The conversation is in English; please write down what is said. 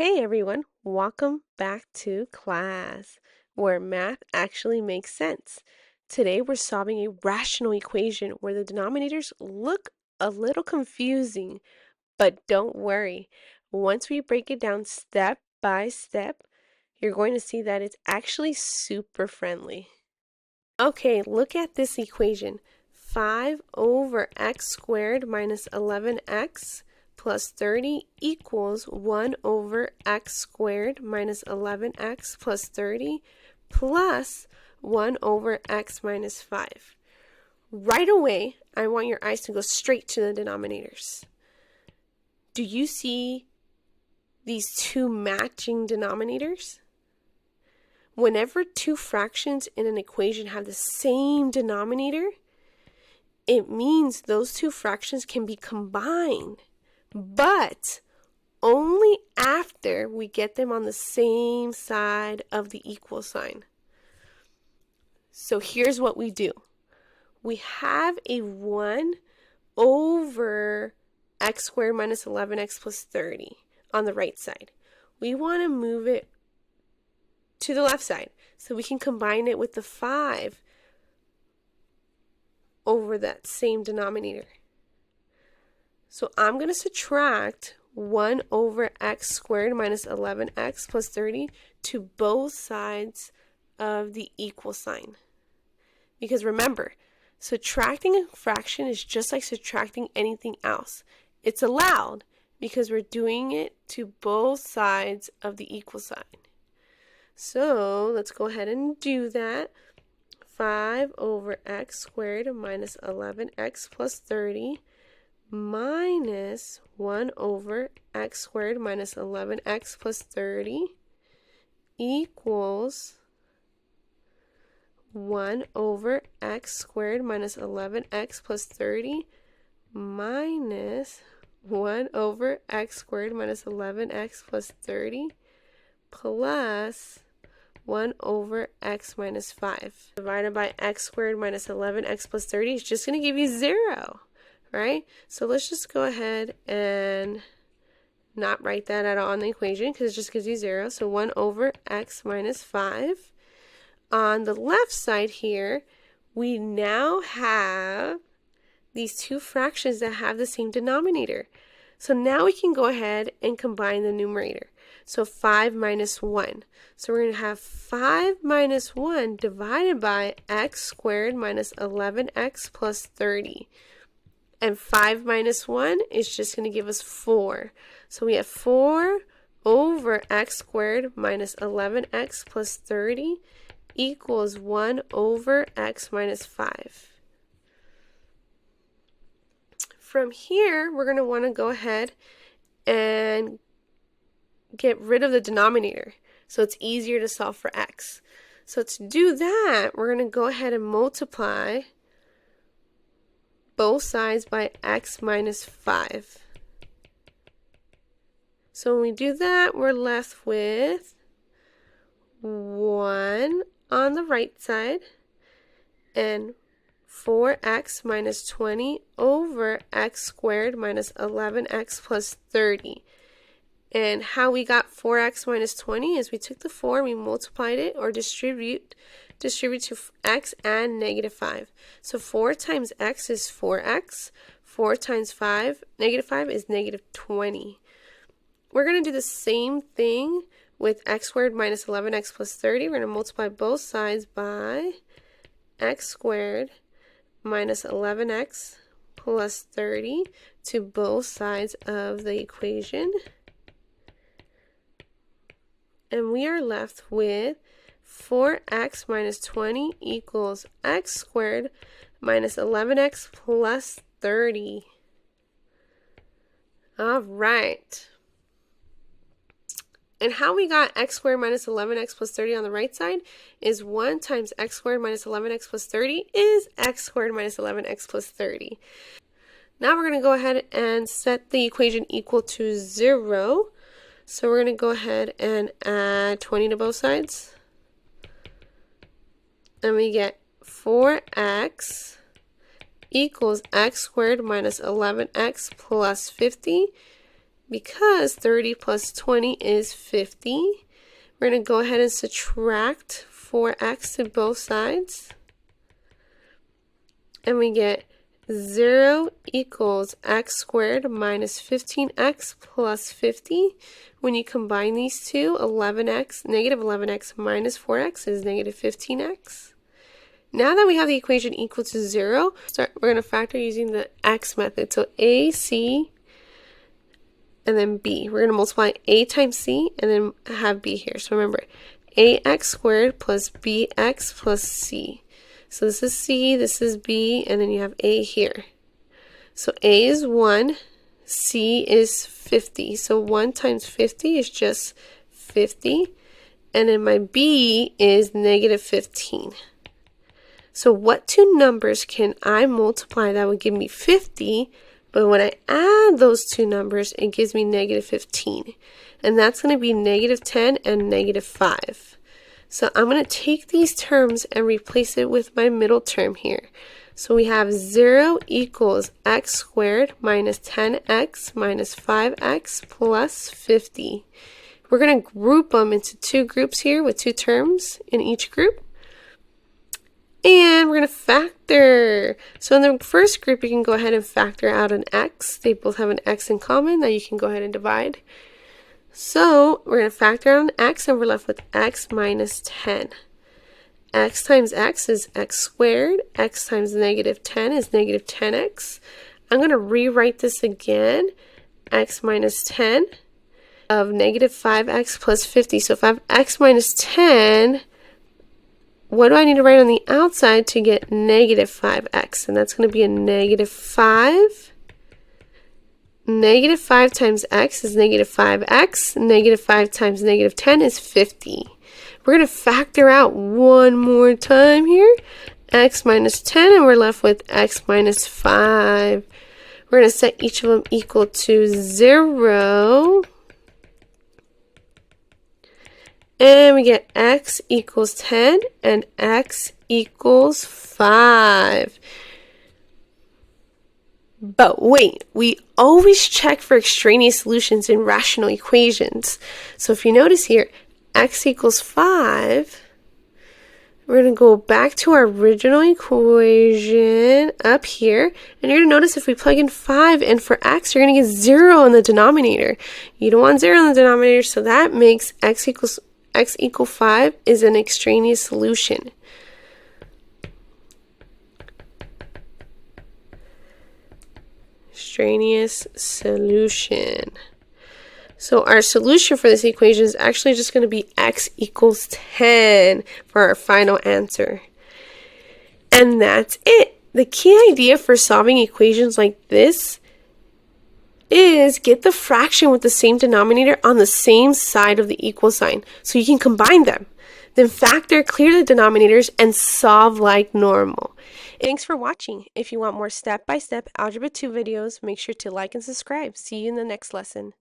Hey everyone, welcome back to class, where math actually makes sense. Today we're solving a rational equation where the denominators look a little confusing, but don't worry. Once we break it down step by step, you're going to see that it's actually super friendly. Okay, look at this equation. 5 over x squared minus 11x plus 30 equals 1 over x squared minus 11x plus 30 plus 1 over x minus 5. Right away, I want your eyes to go straight to the denominators. Do you see these two matching denominators? Whenever two fractions in an equation have the same denominator, it means those two fractions can be combined, but only after we get them on the same side of the equal sign. So here's what we do. We have a 1 over x squared minus 11x plus 30 on the right side. We want to move it to the left side so we can combine it with the 5 over that same denominator. So I'm going to subtract 1 over x squared minus 11x plus 30 to both sides of the equal sign. Because remember, subtracting a fraction is just like subtracting anything else. It's allowed because we're doing it to both sides of the equal sign. So let's go ahead and do that. 5 over x squared minus 11x plus 30 minus 1 over x squared minus 11x plus 30 equals 1 over x squared minus 11x plus 30 minus 1 over x squared minus 11x plus 30 plus 1 over x minus 5 divided by x squared minus 11x plus 30 is just going to give you 0, right? So let's just go ahead and not write that at all in the equation because it just gives you 0. So 1 over x minus 5. On the left side here, we now have these two fractions that have the same denominator. So now we can go ahead and combine the numerator. So 5 minus 1. So we're going to have 5 minus 1 divided by x squared minus 11x plus 30. And 5 minus 1 is just going to give us 4. So we have 4 over x squared minus 11x plus 30 equals 1 over x minus 5. From here, we're going to want to go ahead and get rid of the denominator so it's easier to solve for x. So to do that, we're going to go ahead and multiply both sides by x minus 5. So when we do that, we're left with 1 on the right side and 4x minus 20 over x squared minus 11x plus 30. And how we got 4x minus 20 is we took the 4, we multiplied it, or distribute to x and negative 5. So 4 times x is 4x. 4 times 5, negative 5, is negative 20. We're going to do the same thing with x squared minus 11x plus 30. We're going to multiply both sides by x squared minus 11x plus 30 to both sides of the equation. And we are left with 4x minus 20 equals x squared minus 11x plus 30. All right. And how we got x squared minus 11x plus 30 on the right side is 1 times x squared minus 11x plus 30 is x squared minus 11x plus 30. Now we're going to go ahead and set the equation equal to 0. So we're going to go ahead and add 20 to both sides. And we get 4x equals x squared minus 11x plus 50. because 30 plus 20 is 50. We're going to go ahead and subtract 4x to both sides. And we get 0 equals x squared minus 15x plus 50. When you combine these two, negative 11x minus 4x is negative 15x. Now that we have the equation equal to 0, we're going to factor using the x method. So a, c, and then b. We're going to multiply a times c and then have b here. So remember, ax squared plus bx plus c. So this is c, this is b, and then you have a here. So a is 1, c is 50. So 1 times 50 is just 50. And then my b is negative 15. So what two numbers can I multiply that would give me 50, but when I add those two numbers, it gives me negative 15. And that's going to be negative 10 and negative 5. So I'm going to take these terms and replace it with my middle term here. So we have 0 equals x squared minus 10x minus 5x plus 50. We're going to group them into two groups here with two terms in each group. And we're going to factor. So in the first group, you can go ahead and factor out an x. They both have an x in common that you can go ahead and divide. So we're going to factor out an x, and we're left with x minus 10. X times x is x squared. X times negative 10 is negative 10x. I'm going to rewrite this again. X minus 10 of negative 5x plus 50. So if I have x minus 10, what do I need to write on the outside to get negative 5x? And that's going to be a negative 5. Negative 5 times x is negative 5x. Negative 5 times negative 10 is 50. We're going to factor out one more time here. X minus 10, and we're left with x minus 5. We're going to set each of them equal to 0. And we get x equals 10 and x equals 5. But wait, we always check for extraneous solutions in rational equations. So if you notice here, x equals 5, we're going to go back to our original equation up here. And you're going to notice if we plug in 5 and for x, you're going to get 0 in the denominator. You don't want 0 in the denominator, so that makes x equal 5 is an extraneous solution. Extraneous solution. So our solution for this equation is actually just going to be x equals 10 for our final answer. And that's it. The key idea for solving equations like this is get the fraction with the same denominator on the same side of the equal sign so you can combine them. Then factor, clear the denominators, and solve like normal. Thanks for watching. If you want more step-by-step Algebra 2 videos, make sure to like and subscribe. See you in the next lesson.